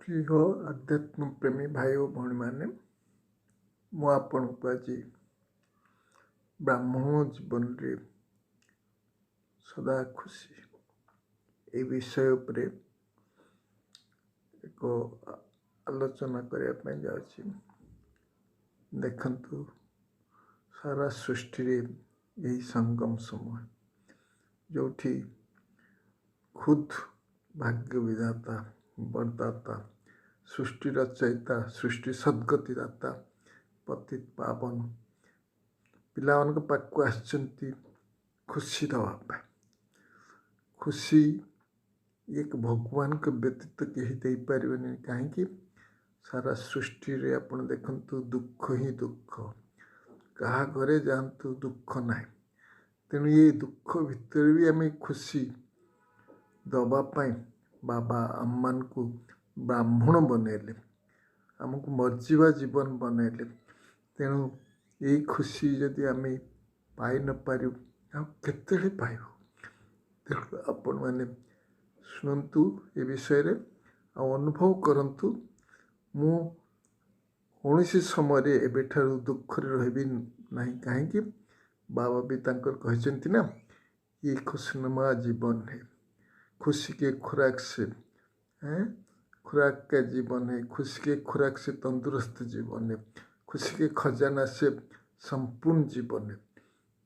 ପ୍ରିୟ ଆଧ୍ୟାତ୍ମ ପ୍ରେମୀ ଭାଇ ଓ ଭଉଣୀମାନେ, ମୁଁ ଆପଣଙ୍କୁ ଆଜି ବ୍ରାହ୍ମଣ ଜୀବନରେ ସଦା ଖୁସି ଏ ବିଷୟ ଉପରେ ଏକ ଆଲୋଚନା କରିବା ପାଇଁ ଯାଉଛି। ଦେଖନ୍ତୁ, ସାରା ସୃଷ୍ଟିରେ ଏହି ସଙ୍ଗମ ସମୟ ଯେଉଁଠି ଖୁଦ୍ ଭାଗ୍ୟ ବିଧାତା, ବରଦାତା, ସୃଷ୍ଟି ରଚୟିତା, ସୃଷ୍ଟି ସଦ୍ଗତିଦାତା, ପତିତ ପାବନ ପିଲାମାନଙ୍କ ପାଖକୁ ଆସିଛନ୍ତି ଖୁସି ଦେବା ପାଇଁ। ଖୁସି ଏକ ଭଗବାନଙ୍କ ବ୍ୟତୀତ କେହି ଦେଇପାରିବେନି। କାହିଁକି? ସାରା ସୃଷ୍ଟିରେ ଆପଣ ଦେଖନ୍ତୁ, ଦୁଃଖ ହିଁ ଦୁଃଖ। କାହା ଘରେ ଯାଆନ୍ତୁ, ଦୁଃଖ ନାହିଁ। ତେଣୁ ଏ ଦୁଃଖ ଭିତରେ ବି ଆମେ ଖୁସି ଦେବା ପାଇଁ ବାବା ଆମମାନଙ୍କୁ ବ୍ରାହ୍ମଣ ବନେଇଲେ, ଆମକୁ ମର୍ଜିବା ଜୀବନ ବନେଇଲେ। ତେଣୁ ଏଇ ଖୁସି ଯଦି ଆମେ ପାଇ ନପାରିବୁ, ଆଉ କେତେବେଳେ ପାଇବୁ? ତେଣୁ ଆପଣମାନେ ଶୁଣନ୍ତୁ ଏ ବିଷୟରେ, ଆଉ ଅନୁଭବ କରନ୍ତୁ। ମୁଁ କୌଣସି ସମୟରେ ଏବେଠାରୁ ଦୁଃଖରେ ରହିବି ନାହିଁ। କାହିଁକି? ବାବା ବି ତାଙ୍କର କହିଛନ୍ତି ନା, ये खुशनुमा जीवन है, खुशी के खुराक से खुराक का जीवन है, खुशी के खुराक से तंदुरुस्त जीवन है, खुशी के खजाना से संपूर्ण जीवन है।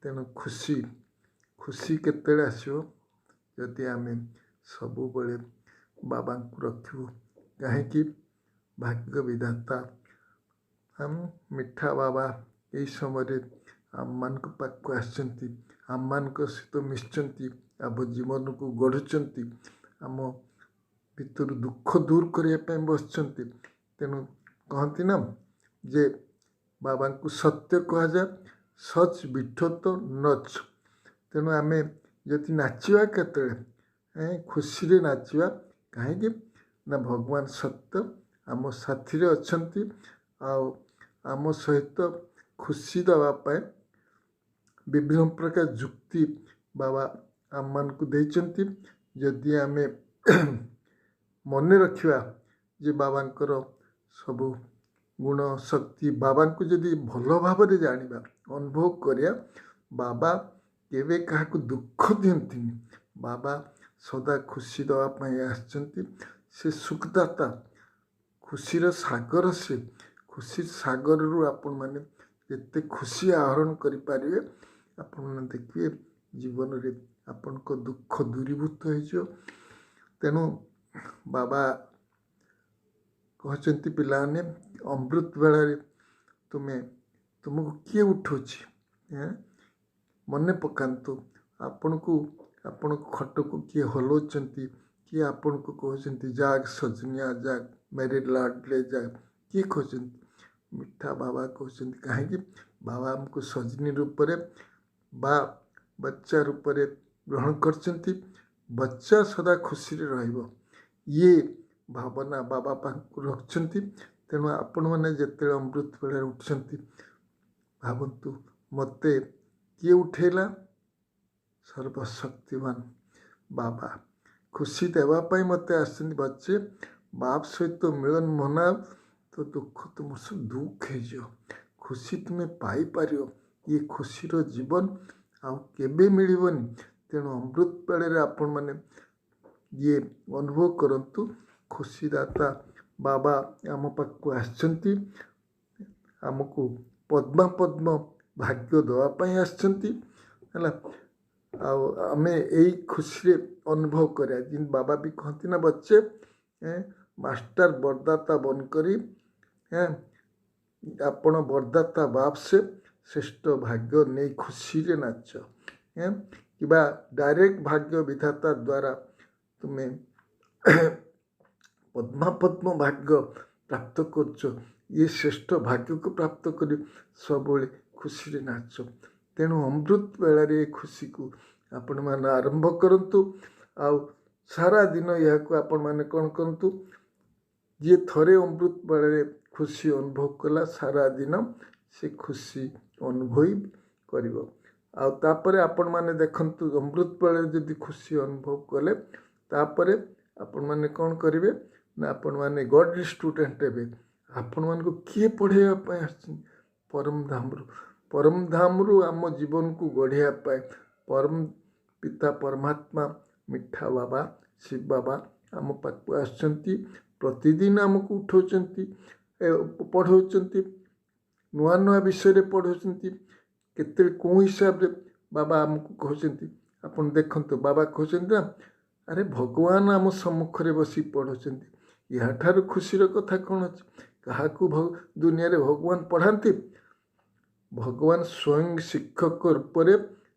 तेणु खुशी केतेବେଳେ ଆସିବ? ଯଦି ଆମେ ସବୁବେଳେ ବାବାଙ୍କୁ ରଖିବୁ। କାହିଁକି? ଭାଗ୍ୟ ବିଧାତା ମିଠା ବାବା ଏହି ସମୟରେ ଆମମାନଙ୍କ ପାଖକୁ ଆସିଛନ୍ତି, ଆମମାନଙ୍କ ସହିତ ମିଶିଛନ୍ତି, ଆମ ଜୀବନକୁ ଗଢ଼ୁଛନ୍ତି, ଆମ ଭିତରୁ ଦୁଃଖ ଦୂର କରିବା ପାଇଁ ବସିଛନ୍ତି। ତେଣୁ କହନ୍ତି ନା ଯେ ବାବାଙ୍କୁ ସତ୍ୟ କୁହାଯାଏ, ସଚ୍ ବିଠୋତ ନଚ୍। ତେଣୁ ଆମେ ଯଦି ନାଚିବା କେତେବେଳେ ଖୁସିରେ ନାଚିବା। କାହିଁକି? ନା ଭଗବାନ ସତ୍ୟ ଆମ ସାଥିରେ ଅଛନ୍ତି, ଆଉ ଆମ ସହିତ ଖୁସି ଦେବା ପାଇଁ ବିଭିନ୍ନ ପ୍ରକାର ଯୁକ୍ତି ବାବା ଆମମାନଙ୍କୁ ଦେଇଛନ୍ତି। ଯଦି ଆମେ ମନେ ରଖିବା ଯେ ବାବାଙ୍କର ସବୁ ଗୁଣ ଶକ୍ତି, ବାବାଙ୍କୁ ଯଦି ଭଲ ଭାବରେ ଜାଣିବା, ଅନୁଭବ କରିବା, ବାବା କେବେ କାହାକୁ ଦୁଃଖ ଦିଅନ୍ତିନି। ବାବା ସଦା ଖୁସି ଦେବା ପାଇଁ ଆସିଛନ୍ତି। ସେ ସୁଖଦାତା, ଖୁସିର ସାଗର। ସେ ଖୁସି ସାଗରରୁ ଆପଣମାନେ ଯେତେ ଖୁସି ଆହରଣ କରିପାରିବେ, ଆପଣମାନେ ଦେଖିବେ ଜୀବନରେ ଆପଣଙ୍କ ଦୁଃଖ ଦୂରୀଭୂତ ହେଇଯିବ। ତେଣୁ ବାବା କହିଛନ୍ତି, ପିଲାମାନେ ଅମୃତ ବେଳାରେ ତୁମକୁ କିଏ ଉଠଉଛି? ମନେ ପକାନ୍ତୁ, ଆପଣଙ୍କ ଖଟକୁ କିଏ ହଲଉଛନ୍ତି? କିଏ ଆପଣଙ୍କୁ କହୁଛନ୍ତି ଜାଗ ସଜନିଆ ଜାଗ, ମେରେ ଲାଡଲେ ଜାଗ? କିଏ କହୁଛନ୍ତି? ମିଠା ବାବା କହୁଛନ୍ତି। କାହିଁକି? ବାବା ଆମକୁ ସଜନୀ ରୂପରେ ବା ବଚ୍ଚା ରୂପରେ ଗ୍ରହଣ କରିଛନ୍ତି। ବଚ୍ଚା ସଦା ଖୁସିରେ ରହିବ, ଇଏ ଭାବନା ବାବା ପାଖକୁ ରଖିଛନ୍ତି। ତେଣୁ ଆପଣମାନେ ଯେତେବେଳେ ଅମୃତ ବେଳାରେ ଉଠୁଛନ୍ତି, ଭାବନ୍ତୁ ମୋତେ କିଏ ଉଠେଇଲା? ସର୍ବଶକ୍ତିମାନ ବାବା ଖୁସି ଦେବା ପାଇଁ ମୋତେ ଆସିଛନ୍ତି। ବଚ୍ଚେ ବାପ ସହିତ ମିଳନ ମନାଅ, ତ ଦୁଃଖ ତୁମର ସବୁ ଦୁଃଖ ହେଇଯିବ। ଖୁସି ତୁମେ ପାଇପାରିବ। ଇଏ ଖୁସିର ଜୀବନ ଆଉ କେବେ ମିଳିବନି। ତେଣୁ ଅମୃତ ବେଳରେ ଆପଣମାନେ ଇଏ ଅନୁଭବ କରନ୍ତୁ, ଖୁସିଦାତା ବାବା ଆମ ପାଖକୁ ଆସିଛନ୍ତି, ଆମକୁ ପଦ୍ମ ଭାଗ୍ୟ ଦେବା ପାଇଁ ଆସିଛନ୍ତି, ହେଲା। ଆଉ ଆମେ ଏଇ ଖୁସିରେ ଅନୁଭବ କରିବା। ଯେମିତି ବାବା ବି କହନ୍ତି ନା, ବଚ୍ଚେ ମାଷ୍ଟର ବରଦାତା ବନକରି ଆପଣ ବରଦାତା ବାପ ସେ ଶ୍ରେଷ୍ଠ ଭାଗ୍ୟ ନେଇ ଖୁସିରେ ନାଚ। କିମ୍ବା ଡାଇରେକ୍ଟ ଭାଗ୍ୟ ବିଧାତା ଦ୍ୱାରା ତୁମେ ପଦ୍ମ ଭାଗ୍ୟ ପ୍ରାପ୍ତ କରୁଛ। ଇଏ ଶ୍ରେଷ୍ଠ ଭାଗ୍ୟକୁ ପ୍ରାପ୍ତ କରି ସବୁବେଳେ ଖୁସିରେ ନାଚ। ତେଣୁ ଅମୃତ ବେଳାରେ ଏ ଖୁସିକୁ ଆପଣମାନେ ଆରମ୍ଭ କରନ୍ତୁ। ଆଉ ସାରା ଦିନ ଏହାକୁ ଆପଣମାନେ କ'ଣ କରନ୍ତୁ? ଯିଏ ଥରେ ଅମୃତ ବେଳାରେ ଖୁସି ଅନୁଭବ କଲା, ସାରା ଦିନ ସେ ଖୁସି ଅନୁଭବ କରିବ। ଆଉ ତାପରେ ଆପଣମାନେ ଦେଖନ୍ତୁ, ଅମୃତ ବେଳାରେ ଯଦି ଖୁସି ଅନୁଭବ କଲେ, ତାପରେ आपण मैंने कौन करेंगे ना आपण मैंने गॉड स्टूडेंट हे आपण मान को किए पढ़ाई परम धाम रु आम जीवन को गढ़िया परम पिता परमात्मा मिठा बाबा शिव बाबा आम पाक आसुँच प्रतिदिन आमको उठाउछन्ति पढ़ाउछन्ति नुआ नुआ विषय पढ़ाउछन्ति केते कौ हिसाब रे बाबा आमको कहउछन्ति आपण देखंतु बाबा कहउछन्ति ना अरे भगवान आम सम्मुख रे बसी पढ़ाउछन्ति या ठार खुशीर कथा कौन अछि कहा दुनिया रे भगवान पढ़ाती भगवान स्वयं शिक्षक रूप से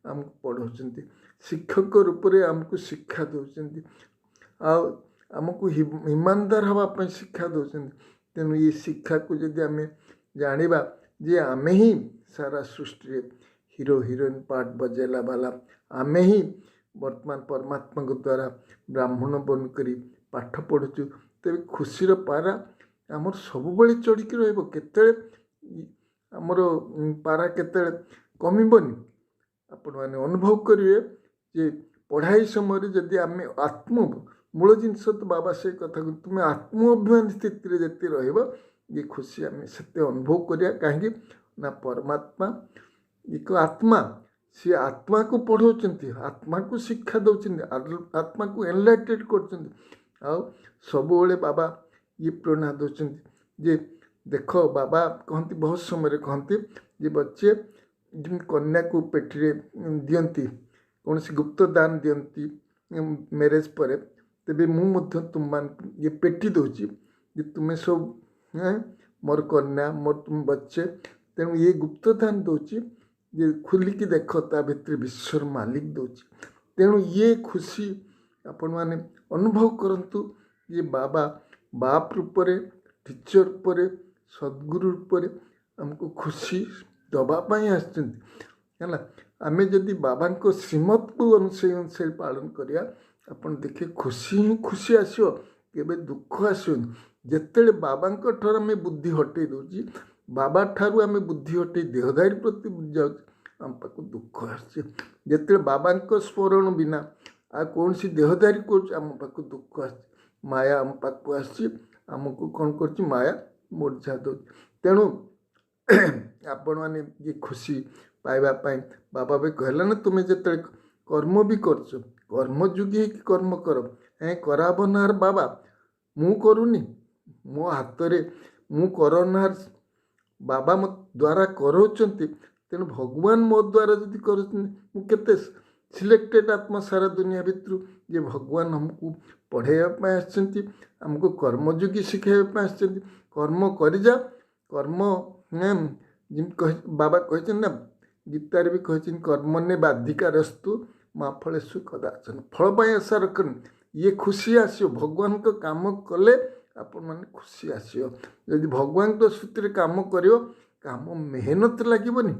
आमको पढ़ाउछन्ति शिक्षक रूप से आमको शिक्षा दौरान आमको ईमानदार हाँवाई शिक्षा दौरान तेणु ये शिक्षा को जदि आम जाना जे आमे ही सारा सृष्टि हीरो हीरोइन पार्ट बजेला वाला आमे ही वर्तमान परमात्मा द्वारा ब्राह्मण बन करी पाठ पढ़ुचु तेज खुशीर पारा आमर सब चढ़ी रते आमर पारा केते कमिबनी आपण मैंने अनुभव करेंगे जे पढ़ाई समय जदि आम आत्म मूल जिनस तो बाबा से कथा तुम्हें आत्म अभिमान स्थिति जति ये खुशी आम से अनुभव करिया कहीं ना परमात्मा एक आत्मा सी आत्मा को पढ़ाउछन्ति आत्मा को शिक्षा दौरान आत्मा को एनलाइटेड कर सबुबले बाबा ये प्रेरणा दौरान जे देख बाबा कहती बहुत समय कहती जे बच्चे जिन कन्या को पेटी दियंती कौन सी गुप्त दान दियंती मैरेज पर तेबे मुझे तुम मान ये पेटी दूची जे तुम्हें सब मोर कन्या मोर तुम बच्चे तेणु ये गुप्त दान दूची ये खुलिकी देख ता भितर विश्वर मालिक दूची तेणु ये खुशी आपण मैंने अनुभव करंतु ये बाबा बाप रूप से टीचर रूप से सद्गुरु रूप से हमको खुशी दबापाई आसला आम जदि बाबा को श्रीमत को अनुसार पालन करिया अपन देखिए खुशी ही खुशी आसो केबे दुख आसोनी जिते बाबा ठार आम बुद्धि हटई दूची बाबा ठारू आम बुद्धि हटई देहदारी प्रति जाऊँ आम पाक दुख आसते बाबा स्मरण बिना आ कौन सी देहदारी करम पाक दुख आस माया आम पाक आमको कौन कर माया मूर्छा दो तेणु आपण मैंने ये खुशी पाइबापी बाबा भी कहला ना तुम्हें जिते कर्म भी कर कर्मयोगी कर्म कर कराबनार बाबा मु करूनी मो हाथ में मु करनार बाबा मो द्वारा कराउछन्ति तेणु भगवान मो द्वारा जदि करते सिलेक्टेड आत्मा सारा दुनिया भितर ये भगवान हमको पढ़ाइवाई आसछन्ति हमको कर्मयोगी शिखाइवाई आसछन्ति कर्म कर जा कर्म बाबा कहते ना गीतार भी कहते कर्मण्ये बाधिकारस्तु माँ फलेषु कदाचन फल पाई आशा रखन ये खुशी आसो भगवान को काम कले आपण मैंने खुशी आसो यदि भगवान तो सूत्र काम कर काम मेहनत लगनी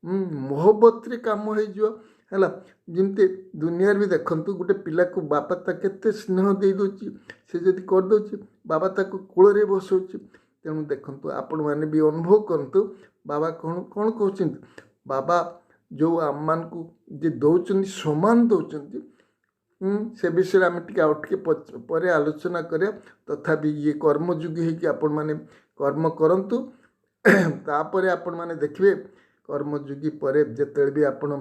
मोहब्बत काम होगा जमती दुनिया भी देखु गोटे पिला को बापा केते स्नेह दे दूची से जदि करदे बाबा ताको कूल रे बसौची तेणु देखु आपण मैंने भी अनुभव करूँ बाबा कौन कौन कहते बाबा जो आम मान को जे दौरान सम्मान दौरान से विषय आम टे पर आलोचना करें तथापि ये कर्मयोगी होगी आपण मैंने कर्म करंतु तापर आपण मैंने देखिए कर्मयोगी पर जिते भी आपण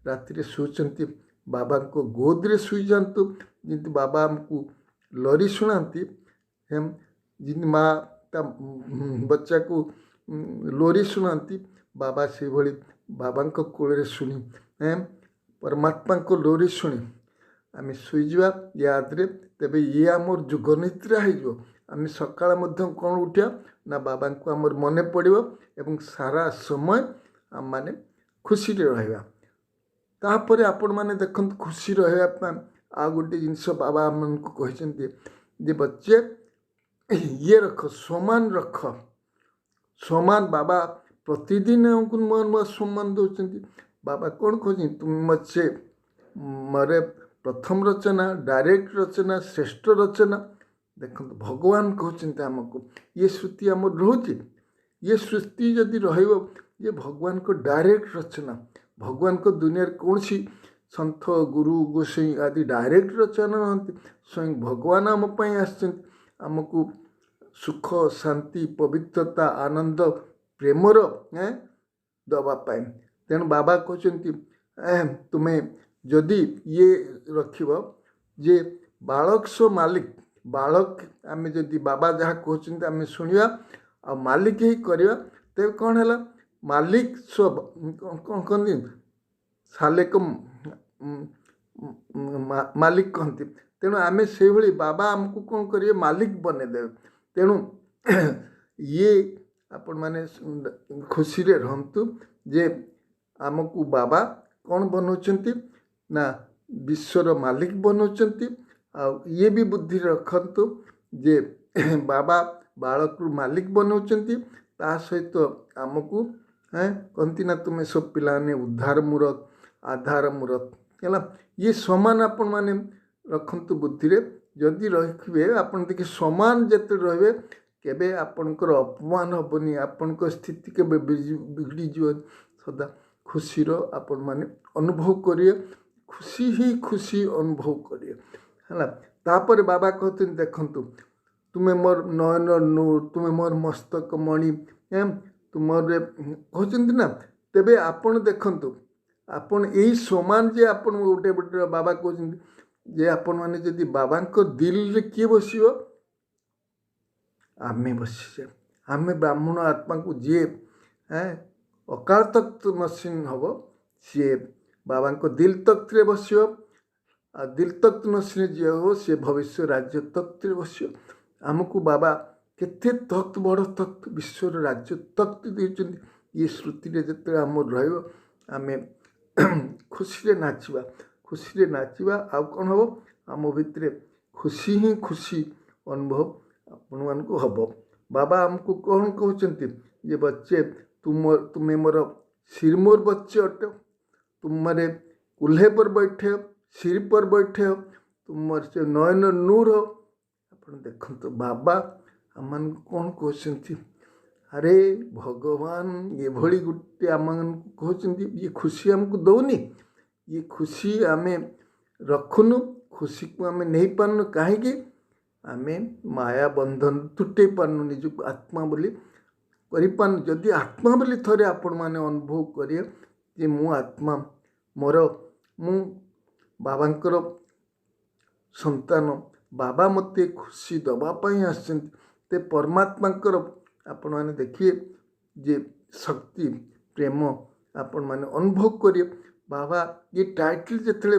राति शुचंती बाबा को गोदरे शुई जातु जमी बाबा आमको लरी शुणाती जिन माँ बच्चा को लोरी शुणाती बाबा से भली बाबा कूल शुणी परमात्मा को लोरी शुणी आम शुईजा याद रे तेबे ये आमर जुगनिद्रा हो आम सकाळ कौन उठा ना बाबा को आमर मन पड़ो एवं सारा समय आम माने खुशी रहा तापर आपण मैंने देखते खुशी रहा आ गोटे जिनस बाबा आम को कहते जे बच्चे ये रख सम्मान रख सम्मान बाबा प्रतिदिन हमको नुआ नुआ सम्मान दौरान बाबा कौन कहते तुम मुझसे मरे प्रथम रचना डायरेक्ट रचना श्रेष्ठ रचना देखो भगवान कहते आमको ये श्रुति आम रोचे ये सृष्टि जदि ये भगवान को डायरेक्ट रचना भगवान को दुनिया कौन सी सन्थ गुरु गोसाई आदि डायरेक्ट रचना नहंती स्वयं भगवान आम पई आछंती आमको सुख शांति पवित्रता आनंद प्रेमर दवापाई तेणु बाबा कहते तुम्हें जदि ये रखिब जे बालक सो मालिक बालक आम जदि बाबा जहाँ कहते आम शुणा आ मालिक ही करवा तेज कौन है मालिक स्व कौन कहते सालेक मालिक कहते तेणु आम से भाई बाबा आमको कौन करेंगे मालिक बनेदेवे तेणु ये आपण मैंने खुशी रे रहंतु जे आमको बाबा कौन बनाउछंती ना विश्वर मालिक बनाउछंती आ ये भी बुद्धि रखंतु जे बाबा बालक मालिक बनाउछंती ता सहित आमको कहती ना तुम्हें सब पिलाने उद्धार मूरत आधार मूरत है ये समान आपण मैंने रखंतु बुद्धि रे जदि रखिए आपण देखिए समान जिते रे केबे आपणकर अपमान हेनी आपण स्थिति के बिगड़ी जीवन सदा खुशी आपण माने अनुभव करिए खुशी ही खुशी अनुभव करिए है तापर बाबा कहते देखंतु तुम्हें मोर नयन नूर तुम्हें मोर मस्तक मणि तुमर कहते ना तेबे आपण देखंतु आपण यही समान जे आपण गोटे गोटे बाबा कहते जे आपण मैंने जदि बाबा दिल रे किए बसियो आमे बसीचे आमे ब्राह्मण आत्मा को जी अकाल तख्त नसीन हम सी बाबा दिल तख्त रे बसियो आ दिल तख्त नसीन जी हो सी भविष्य राज्य तख्त रे बसियो आमको बाबा केते तख्त बड़ तख्त विश्वर राज्य तख्त देचुंदी ये श्रुति रे जते आमर रहइबो आमे खुशी रे नाचिबा खुशी रे नाचिबा आ कौन हम आम भितर खुशी ही खुशी अनुभव आपण मानक हम बाबा आमको कौन कहते ये बच्चे तुम्हें मोर सिर मोर बच्चे अट तुम्हारे कुल्हे पर बैठे सिर पर बैठे तुम से नयन नूर हो आप देखते बाबा आम कौन कहते अरे भगवान ये भली गोटे आम कहते ये खुशी आमको दौनी ये खुशी आम रखुनु खुशी को आम नहीं पारनु कहीं आम माया बंधन तुटे पारनु निज आत्मा बोली करें जदि आत्मा बोली थरे आपण मैंने अनुभव करिए जे मु आत्मा मोर मु बाबांकर संतान बाबा मते खुशी दवापाई आसते परमात्मांकर आपण मैंने देखिए जे शक्ति प्रेम आपण मैंने अनुभव करिए बाबा ये टाइटल जिते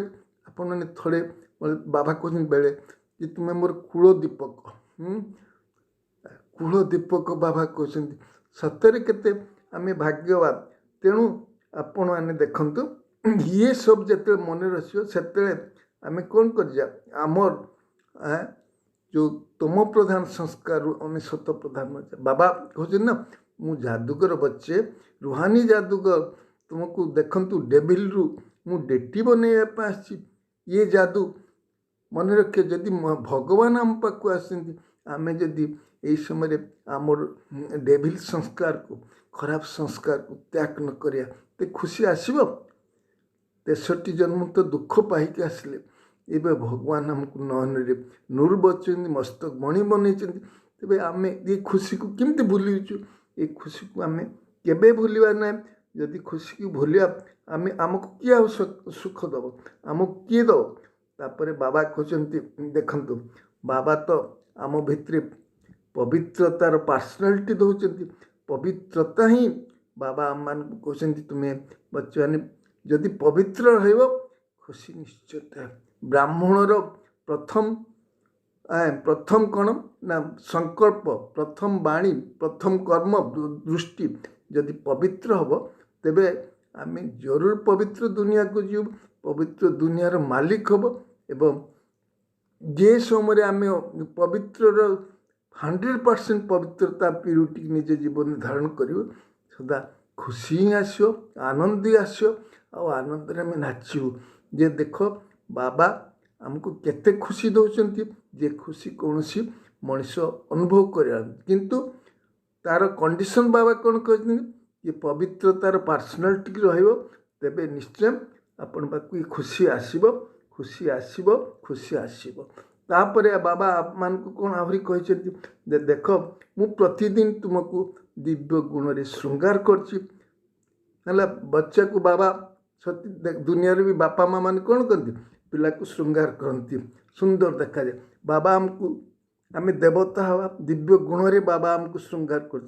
आपण मैंने थोड़े बाबा कहते बेले कि तुम्हें मोर कूल दीपक कूल दीपक बाबा कहते सतरे केते आम भाग्यवान तेणु आपण मैंने देखंतु ये सब जिते मन रही से आम कौन कर आमर जो तम प्रधान संस्कार आम सत प्रधान बाबा कहते ना मु जादूगर बच्चे रूहानी जादूगर तुमको देखंतु डेविल रु मु डेटी बनैया ये जादू मन रखे जदि भगवान आम पाक आसती आम जदि यही समय आमर डेविल संस्कार को खराब संस्कार को त्याग न करिया ते खुशी आसब 63 जन्म तो दुख पाइक आसले एवं भगवान आमको नयन रे नूर बचुं मस्तक मणि बनई तेरे आम ये खुशी को केमती भूलीचु ये खुशी को आम केबे भूलिया ना जदि खुशी को भूलिया आम आमको किए सुख दब आमको किए दब तापर बाबा कहते देखंतु बाबा तो आम भितर पवित्रतार पर्सनालिटी दौरान पवित्रता ही बाबा आम मान कहते तुम्हें बच्चे मैंने जदि पवित्र रहिबो खुशी निश्चित ब्राह्मणर प्रथम प्रथम कौन ना संकल्प प्रथम वाणी प्रथम कर्म दृष्टि जदि पवित्र हम तेबे आम जरूर पवित्र दुनिया को जीव पवित्र दुनियार मालिक हम एवं जे समय आम पवित्र 100% पवित्रता प्यूरिटी निज जीवन धारण कर सदा खुशी ही आसो आनंद ही आसो आनंद आम नाचू जे देख बाबा आमको केते खुशी दौरान जे खुशी कौन सी मनीष अनुभव कर किंतु तार कंडीशन बाबा कौन कहते ये पवित्रतार पर्सनालिटी रहिबो तेबे निश्चय आपण पाखु खुशी आसीबो खुशी आसीबो खुशी आसीबो तापर बाबा मान को कौन आहरी कहते देख मु प्रतिदिन तुमको दिव्य गुण रे श्रृंगार करछि है बच्चा को बाबा सती दुनिया भी बापा माँ मान कौन करती पिला को श्रृंगार करती सुंदर देखा जाए बाबा आमको आम देवता हवा दिव्य गुण रे बाबा आमको श्रृंगार कर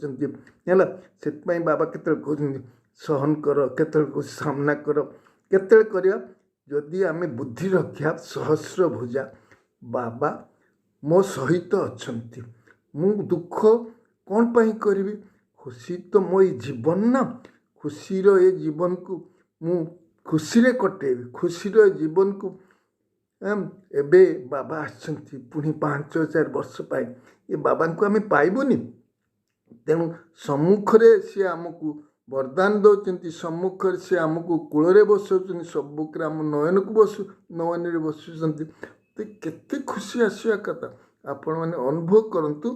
बाबा केत कहते सहन कर केत सामना कर केत जदि आम बुद्धि रखा सहस्र भुजा बाबा मो सहित अच्छा मु दुख कौन पाई करी खुशी तो मो जीवन ना खुशीर ये जीवन को मु खुशी रे कटेबी खुशीर जीवन को एबे बाबा आछंती पुणी 5,000 वर्ष पाई ये बाबा को आम पाइबुनी तेणु सम्मुख सी आमको वरदान दौरान सम्मुख से आमको कूल बसाऊँ सबुक आम नयन को नयन बसुँच तो केते खुशी आसवा कथा आपण मैंने अनुभव करूँ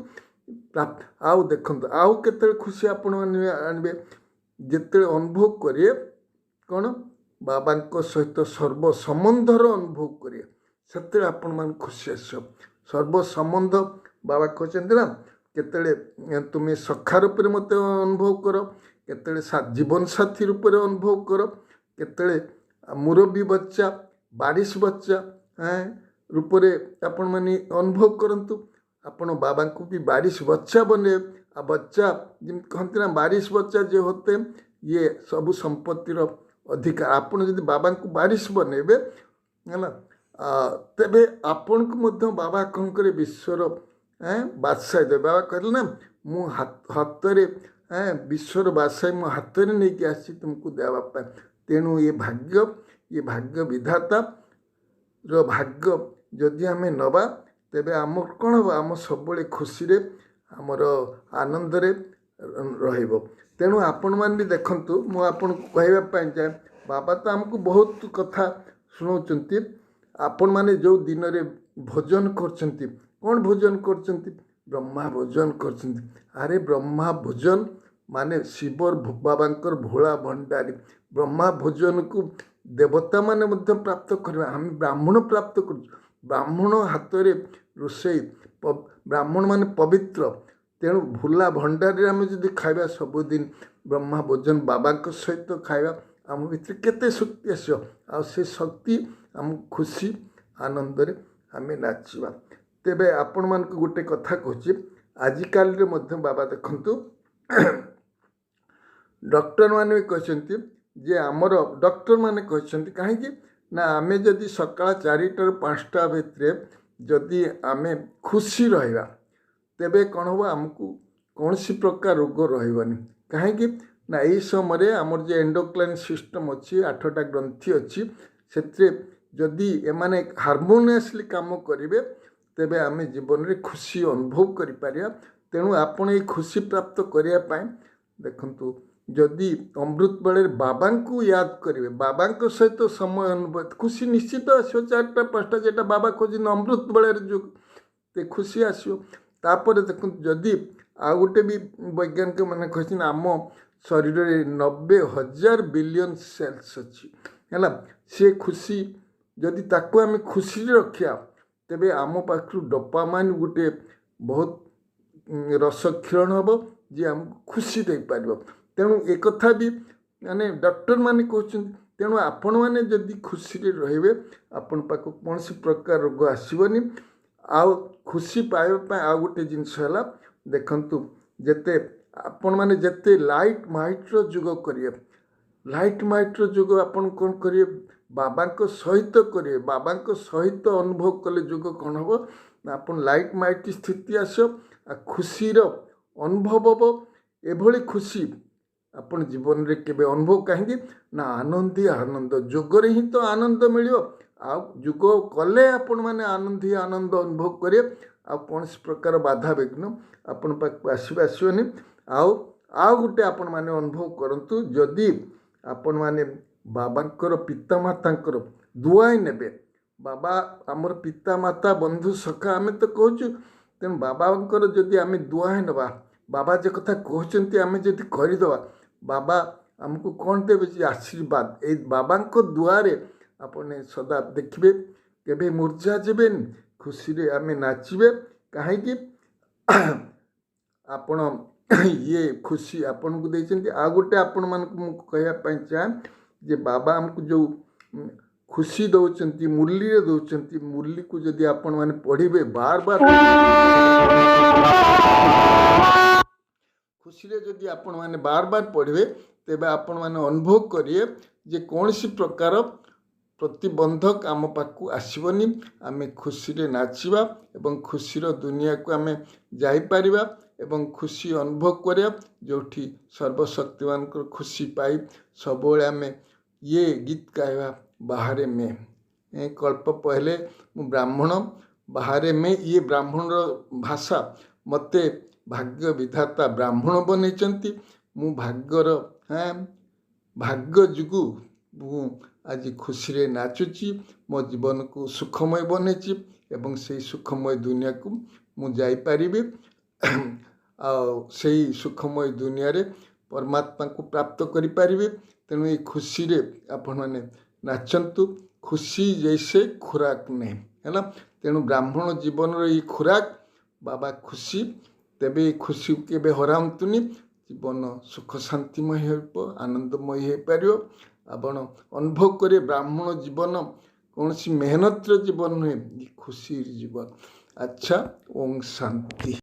आउ देखु आउ केते खुशी आपण मैंने आनबे जिते अनुभव करिए कौन बाबा सहित सर्वसंबंधर अनुभव करिए से आपण मान खुशी आस सर्वसंबंध बाबा कहते ना केतले तुम्हें सखा रूप मत अनुभव कर केतले जीवन साथी रूप अनुभव कर केतले मुरबी बच्चा बारिश बच्चा रूप आपण मैंने अनुभव करंतु आपण बाबा को भी बारिश बच्चा बने आ बच्चा जमी कहते ना बारिश बच्चा जो होते ये सबु संपत्तिर अधिकार आपण जदि बाबा को बारिश बनइबे है तेबे आपण को मध्य बाबा कौन करे विश्वर बादशाह दे बाबा कहले ना मु हाथ रे विश्वर बादशाह मो हाथ रे नहीं कि आसी तुमको देवापा तेणु ये भाग्य विधाता रो भाग्य जदि आम नवा तेबे आम कौन हम आम सब खुशी रे आमर आनंद रे रहिबो तेणु आपण मान भी देखंतु मु आपन कहवाई चाहे बाबा तो आमको बहुत कथा शुणाउछंती आपण माने जो दिन रे भोजन करछंती कौन भोजन करछंती ब्रह्मा भोजन करछंती अरे ब्रह्मा भोजन माने शिवर बाबांकर भोला भंडारी ब्रह्मा भोजन को देवता माने मध्य प्राप्त करवा हम ब्राह्मण प्राप्त कर ब्राह्मण हाथ रे रोषेई ब्राह्मण माने पवित्र तेणु भोला भंडारी आम जदि खाइबा सबुदिन ब्रह्मा भोजन बाबा सहित खाइबा आम भीतर केते शक्ति आस से शक्ति आम खुशी आनंद रे आम नाचवा तेबे आपण मान को गोटे कथा कहूँ आजिकाल रे मध्य बाबा देखंतु डॉक्टर माने कहते जे आमर डॉक्टर माने कहते कहीं ना आमे जदि सकाळ 4टा ରୁ 5ଟା भितर जदि आमे खुशी रहिबा तेबे कौन हम आमको कौन सी प्रकार रोग रही कहीं ना यही समय आमर जो एंडोक्राइन सिस्टम अच्छी 8टा ग्रंथि अच्छी से जदि एमाने हार्मोनियसली काम करेंगे तेबे आम जीवन में खुशी अनुभव करिपारिया तेणु आपण ये खुशी प्राप्त करने देखंतु जदि अमृत बेले बाबा को याद करेंगे बाबा सहित समय अनुभव खुशी निश्चित आसो 4टा 5टा जेटा बाबा खोज अमृत बेले जो ते खुशी आसो तापर देखो जदि आ गोटे भी वैज्ञानिक मैंने कहते आम शरीर में 90,000 बिलियन सेल्स अच्छी है सी खुशी जदि ताको आम खुशी रखा तेबे आम पाखु डोपामाइन गोटे बहुत रस क्षरण हम जी आमको खुशी दे पार तेणु एक कथा भी माने डॉक्टर माने कहते तेणु आपण मैंने जदि खुशी रे आपण पाक कौन सी प्रकार रोग आसबनी आउ खुशी पाइबा आ गोटे जिनस है देखंतु जेते आपण माने जेते लाइट माइट्र जुग करिए लाइट माइट्र जुग आपण कौन करिए बाबा सहित करिए बाबा सहित अनुभव कले जुग कौन हम आपण लाइट माइट स्थिति आस खुशीर अनुभव हम एभली खुशी आपण जीवन रे केबे अनुभव कहीं ना आनंद ही आनंद जोगरे ही तो आनंद मिलियो आ जुग कले आपण माने आनंद ही आनंद अनुभव करिए आ कौन प्रकार बाधा विघ्न आपण पाक आसबनी आउ गोटे आपण माने अनुभव करंतु जदि आपण माने बाबांकर पितामातांकर दुआई नेबे बाबा आमर पितामाता बंधु सखा आमे तो कहूँ तेणु बाबांकर जदि आमे दुआई नबा बाबा जे कथा कहते आमे जदि करदे बाबा आमको कौन देवे जे आशीर्वाद ए बाबांक दुआरे आपने सदा देखिए केबे मूर्छा जेबेनी खुशी रे आमे नाचिबे कहीं आपण ये खुशी आपन को देइछन्ति आ गोटे आपण मान को कहया चाहे जे बाबा हमको जो खुशी दौरान मुरली दौरान मुरली को जदि आपण मैंने पढ़े बार बार खुशी जदि आपण मैंने बार बार पढ़े तेबे आपण मैंने अनुभव करिए जे कौन सी प्रकार प्रतिबंधक आम पाखु आसबनी आम खुशी रे नाचिबा एवं खुशी दुनिया को आम जापर एवं खुशी अनुभव करिया जोठी सर्वशक्तिमान खुशी पाई सब आम ये गीत गाइबा बाहरे में कल्प पहले मु ब्राह्मण बाहरे में ये ब्राह्मण भाषा मते भाग्य विधाता ब्राह्मण बनई मु भाग्यर भाग्य जुगु मु आज खुशी रे नाचुची मो जीवन को सुखमय बनई एवं से सुखमय दुनिया को मु जाई परिबे से सुखमय दुनिया रे परमात्मा को प्राप्त करि परिबे तेणु ये खुशी रे आपण माने नाचंतु खुशी जैसे खुराक नहीं है तेणु ब्राह्मण जीवन ये खुराक बाबा खुशी तेबे खुशी के हरातुनि जीवन सुख शांतिमय हो आनंदमय हो पार आपण अनुभव करे ब्राह्मण जीवन कौन सी मेहनत जीवन नुहे खुशी जीवन। अच्छा ओम शांति।